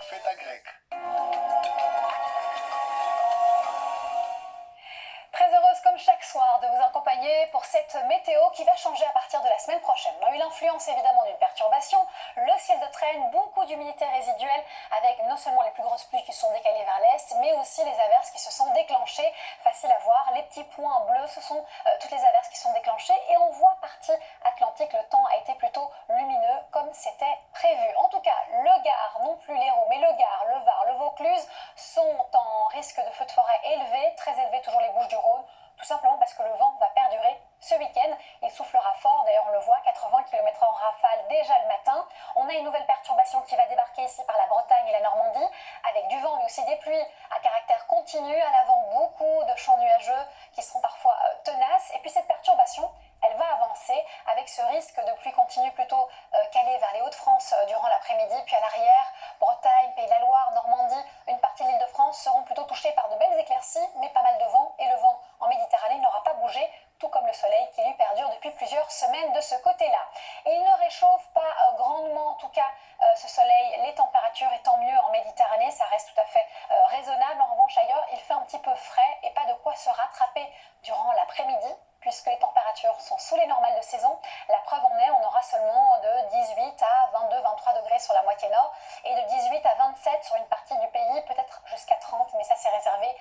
Feta grecque. Très heureuse comme chaque soir de vous accompagner pour cette météo qui va changer à partir de la semaine prochaine. On a eu l'influence évidemment d'une perturbation, le ciel de traîne, beaucoup d'humidité résiduelle avec non seulement les plus grosses pluies qui sont décalées vers l'est, mais aussi les averses qui se sont déclenchées. Facile à voir, les petits points bleus, ce sont toutes les averses qui sont déclenchées et on voit partie atlantique, le temps a été plutôt lumineux comme c'était prévu. En tout cas, le Gard, non plus l'Hérault, mais le Gard, le Var, le Vaucluse sont en risque de feu de forêt élevé, très élevé, toujours les Bouches-du-Rhône, tout simplement parce que le vent va perdurer ce week-end. Il soufflera fort, d'ailleurs on le voit, 80 km en rafale déjà le matin. On a une nouvelle perturbation qui va débarquer ici par la Bretagne et la Normandie, avec du vent mais aussi des pluies à caractère continu. À l'avant, beaucoup de champs nuageux qui seront parfois tenaces. Et puis cette perturbation, elle va avancer avec ce risque de pluie continue plutôt calée vers les Hauts-de-France durant l'après-midi, puis à l'arrière, Bretagne, Pays de la Loire, Normandie, une partie de l'Île-de-France seront plutôt touchées par de belles éclaircies, mais pas mal de vent, et le vent en Méditerranée n'aura pas bougé, tout comme le soleil qui lui perdure depuis plusieurs semaines de ce côté-là. Et il ne réchauffe pas grandement, en tout cas, ce soleil, les températures étant mieux en Méditerranée, ça reste tout à fait raisonnable. En revanche, ailleurs, il fait un petit peu frais et pas de quoi se rattraper durant l'après-midi, puisque les températures sont sous les normales de saison. La preuve en est, on aura seulement de 18 à 22-23 degrés sur la moitié nord et de 18 à 27 sur une partie du pays, peut-être jusqu'à 30, mais ça c'est réservé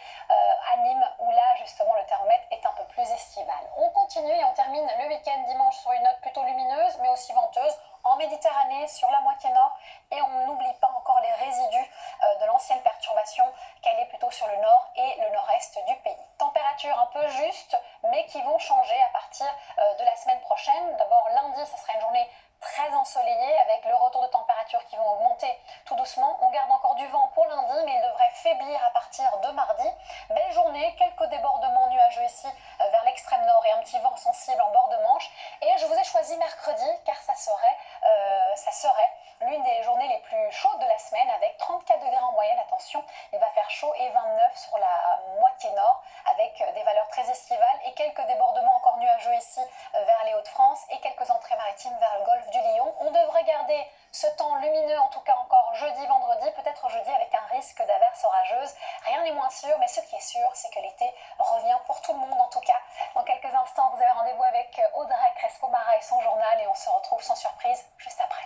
à Nîmes, où là justement le thermomètre est un peu plus estival. On continue et on termine le week-end dimanche sur une note plutôt lumineuse, mais aussi venteuse, en Méditerranée, sur la moitié nord, et on n'oublie pas encore les résidus de l'ancienne perturbation qu'elle est plutôt sur le nord et le nord-est du pays. Température un peu juste, mais qui vont changer à partir de la semaine prochaine. D'abord lundi, ça sera une journée très ensoleillée avec le retour de températures qui vont augmenter tout doucement. On garde encore du vent pour lundi, mais il devrait faiblir à partir de mardi. Belle journée, quelques débordements nuageux ici vers l'extrême nord et un petit vent sensible en bord de Manche. Et je vous ai choisi mercredi car ça serait l'une des journées les plus chaudes de la semaine avec 34 degrés en moyenne. Attention, il va faire chaud et 29 sur la moitié nord avec des valeurs très estivales et quelques débordements encore nuageux ici vers les Hauts-de-France et quelques entrées maritimes vers le golfe du Lion. On devrait garder ce temps lumineux en tout cas encore jeudi, vendredi, peut-être jeudi avec un risque d'averses orageuses. Rien n'est moins sûr, mais ce qui est sûr, c'est que l'été revient pour tout le monde en tout cas. Dans quelques instants, vous avez rendez-vous avec Audrey Crespo-Mara et son journal et on se retrouve sans surprise juste après.